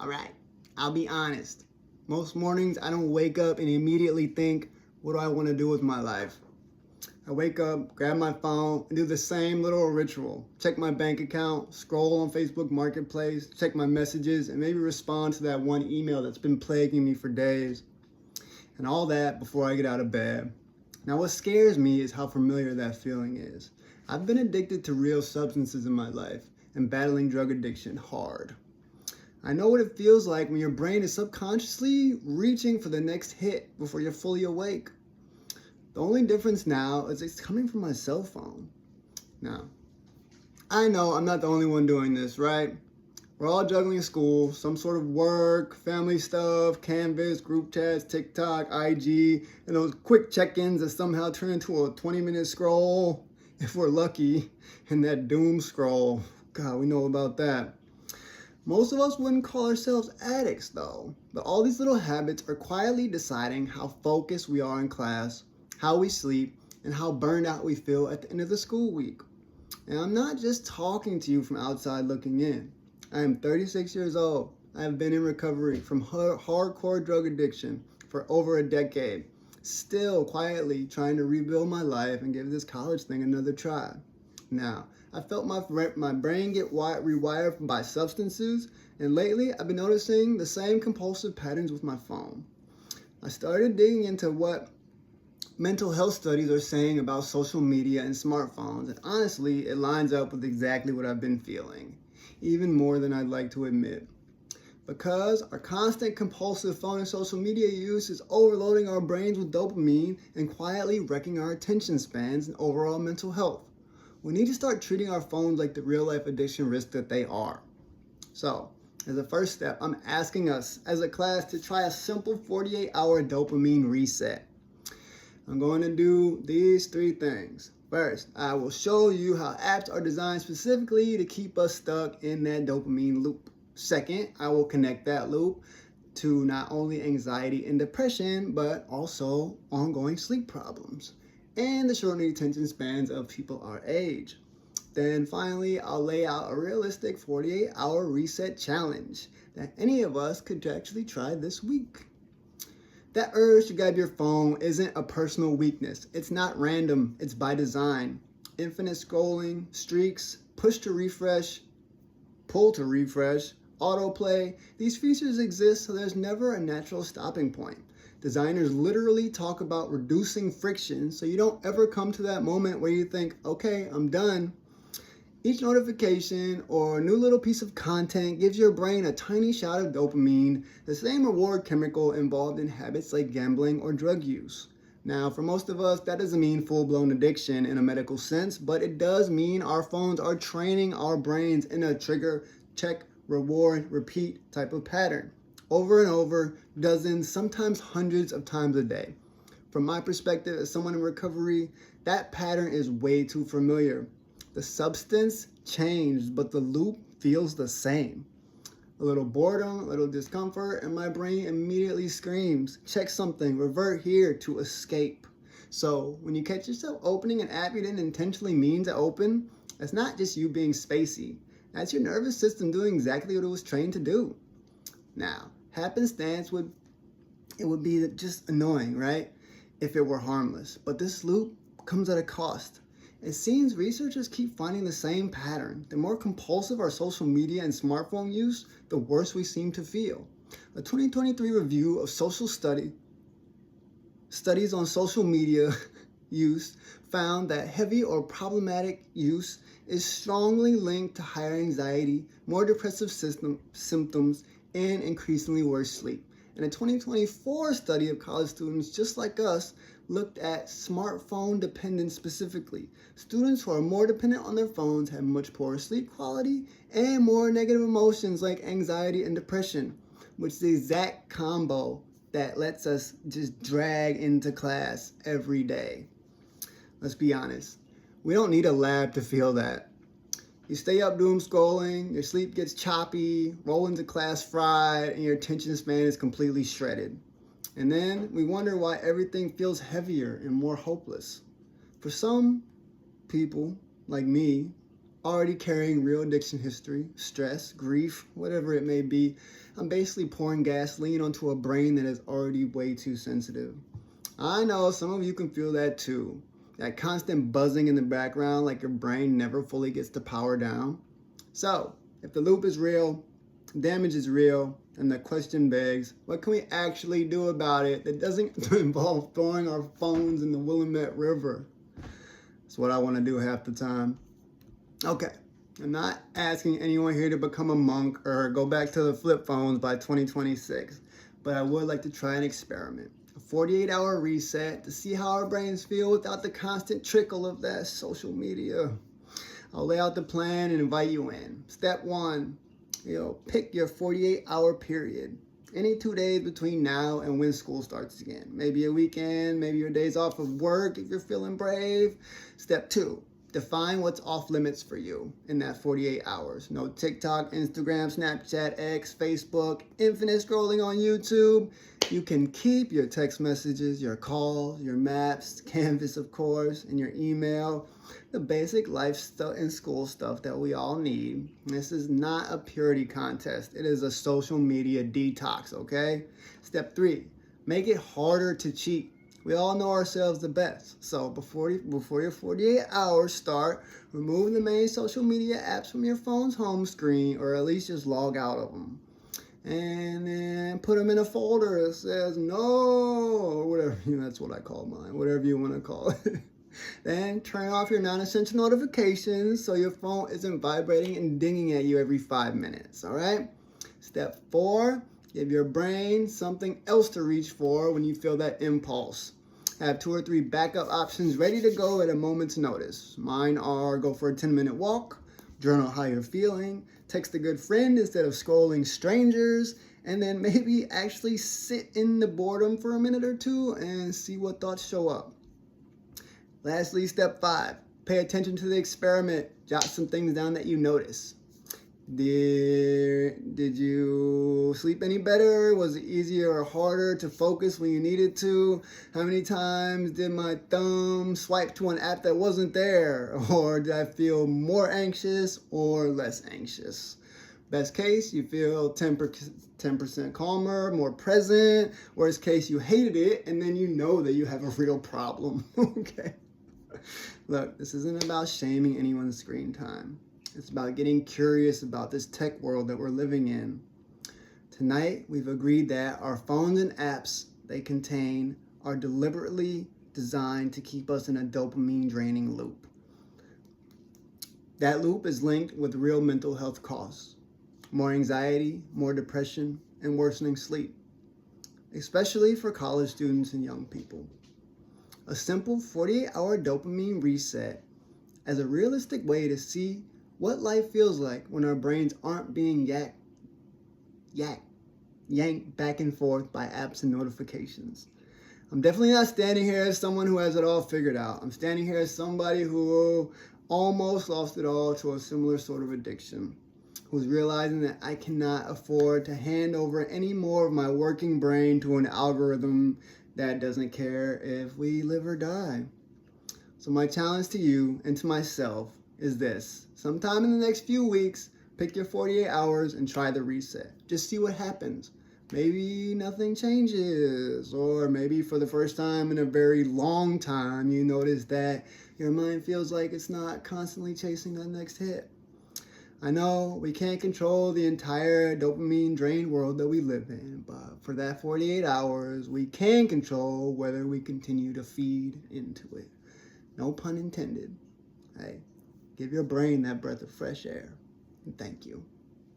All right, I'll be honest. Most mornings I don't wake up and immediately think, what do I want to do with my life? I wake up, grab my phone, and do the same little ritual. Check my bank account, scroll on Facebook Marketplace, check my messages, and maybe respond to that one email that's been plaguing me for days. And all that before I get out of bed. Now what scares me is how familiar that feeling is. I've been addicted to real substances in my life and battling drug addiction hard. I know what it feels like when your brain is subconsciously reaching for the next hit before you're fully awake. The only difference now is it's coming from my cell phone. Now, I know I'm not the only one doing this, right? We're all juggling school, some sort of work, family stuff, Canvas, group chats, TikTok, IG, and those quick check-ins that somehow turn into a 20-minute scroll, if we're lucky, and that doom scroll. God, we know about that. Most of us wouldn't call ourselves addicts, though. But all these little habits are quietly deciding how focused we are in class, how we sleep, and how burned out we feel at the end of the school week. And I'm not just talking to you from outside looking in. I am 36 years old. I have been in recovery from hardcore drug addiction for over a decade, still quietly trying to rebuild my life and give this college thing another try. Now, I felt my brain get rewired by substances, and lately I've been noticing the same compulsive patterns with my phone. I started digging into what mental health studies are saying about social media and smartphones, and honestly, it lines up with exactly what I've been feeling, even more than I'd like to admit. Because our constant compulsive phone and social media use is overloading our brains with dopamine and quietly wrecking our attention spans and overall mental health. We need to start treating our phones like the real-life addiction risk that they are. So, as a first step, I'm asking us as a class to try a simple 48-hour dopamine reset. I'm going to do these 3 things. First, I will show you how apps are designed specifically to keep us stuck in that dopamine loop. Second, I will connect that loop to not only anxiety and depression, but also ongoing sleep problems and the shortening attention spans of people our age. Then finally, I'll lay out a realistic 48-hour reset challenge that any of us could actually try this week. That urge to grab your phone isn't a personal weakness. It's not random, it's by design. Infinite scrolling, streaks, push to refresh, pull to refresh, autoplay, these features exist so there's never a natural stopping point. Designers literally talk about reducing friction so you don't ever come to that moment where you think, okay, I'm done. Each notification or new little piece of content gives your brain a tiny shot of dopamine, the same reward chemical involved in habits like gambling or drug use. Now, for most of us, that doesn't mean full-blown addiction in a medical sense, but it does mean our phones are training our brains in a trigger, check, reward, repeat type of pattern. Over and over, dozens, sometimes hundreds of times a day. From my perspective as someone in recovery, that pattern is way too familiar. The substance changed, but the loop feels the same. A little boredom, a little discomfort, and my brain immediately screams, check something, revert here to escape. So when you catch yourself opening an app you didn't intentionally mean to open, it's not just you being spacey. That's your nervous system doing exactly what it was trained to do. Now, happenstance would be just annoying, right? If it were harmless. But this loop comes at a cost. It seems researchers keep finding the same pattern. The more compulsive our social media and smartphone use, the worse we seem to feel. A 2023 review of studies on social media use found that heavy or problematic use is strongly linked to higher anxiety, more depressive symptoms, and increasingly worse sleep. And a 2024 study of college students just like us looked at smartphone dependence specifically. Students who are more dependent on their phones have much poorer sleep quality and more negative emotions like anxiety and depression, which is the exact combo that lets us just drag into class every day. Let's be honest. We don't need a lab to feel that. You stay up doom scrolling, your sleep gets choppy, roll into class fried, and your attention span is completely shredded. And then we wonder why everything feels heavier and more hopeless. For some people, like me, already carrying real addiction history, stress, grief, whatever it may be. I'm basically pouring gasoline onto a brain that is already way too sensitive. I know some of you can feel that too. That constant buzzing in the background, like your brain never fully gets to power down. So, if the loop is real, damage is real, and the question begs, what can we actually do about it that doesn't involve throwing our phones in the Willamette River? That's what I want to do half the time. Okay, I'm not asking anyone here to become a monk or go back to the flip phones by 2026, but I would like to try an experiment. A 48-hour reset to see how our brains feel without the constant trickle of that social media. I'll lay out the plan and invite you in. Step 1, pick your 48-hour period. Any 2 days between now and when school starts again. Maybe a weekend, maybe your days off of work if you're feeling brave. Step 2, define what's off limits for you in that 48 hours. No TikTok, Instagram, Snapchat, X, Facebook, infinite scrolling on YouTube. You can keep your text messages, your calls, your maps, Canvas, of course, and your email. The basic life stuff and school stuff that we all need. This is not a purity contest. It is a social media detox, okay? Step 3, make it harder to cheat. We all know ourselves the best. So before your 48 hours start, remove the main social media apps from your phone's home screen, or at least just log out of them. And then put them in a folder that says no, or whatever. That's what I call mine, whatever you want to call it. Then turn off your non-essential notifications so your phone isn't vibrating and dinging at you every 5 minutes, all right? Step 4, give your brain something else to reach for when you feel that impulse. Have 2 or 3 backup options ready to go at a moment's notice. Mine are go for a 10-minute walk, journal how you're feeling, text a good friend instead of scrolling strangers, and then maybe actually sit in the boredom for a minute or 2 and see what thoughts show up. Lastly, step 5, pay attention to the experiment. Jot some things down that you notice. Did you sleep any better? Was it easier or harder to focus when you needed to? How many times did my thumb swipe to an app that wasn't there? Or did I feel more anxious or less anxious? Best case, you feel 10% calmer, more present. Worst case, you hated it, and then you know that you have a real problem. Okay. Look, this isn't about shaming anyone's screen time. It's about getting curious about this tech world that we're living in. Tonight, we've agreed that our phones and apps they contain are deliberately designed to keep us in a dopamine draining loop. That loop is linked with real mental health costs. More anxiety, more depression, and worsening sleep, especially for college students and young people. A simple 48-hour dopamine reset as a realistic way to see what life feels like when our brains aren't being yanked back and forth by apps and notifications. I'm definitely not standing here as someone who has it all figured out. I'm standing here as somebody who almost lost it all to a similar sort of addiction, who's realizing that I cannot afford to hand over any more of my working brain to an algorithm that doesn't care if we live or die. So my challenge to you and to myself is this. Sometime in the next few weeks, pick your 48 hours and try the reset. Just see what happens. Maybe nothing changes, or maybe for the first time in a very long time, you notice that your mind feels like it's not constantly chasing the next hit. I know we can't control the entire dopamine drained world that we live in, but for that 48 hours, we can control whether we continue to feed into it. No pun intended. Hey, give your brain that breath of fresh air. And thank you.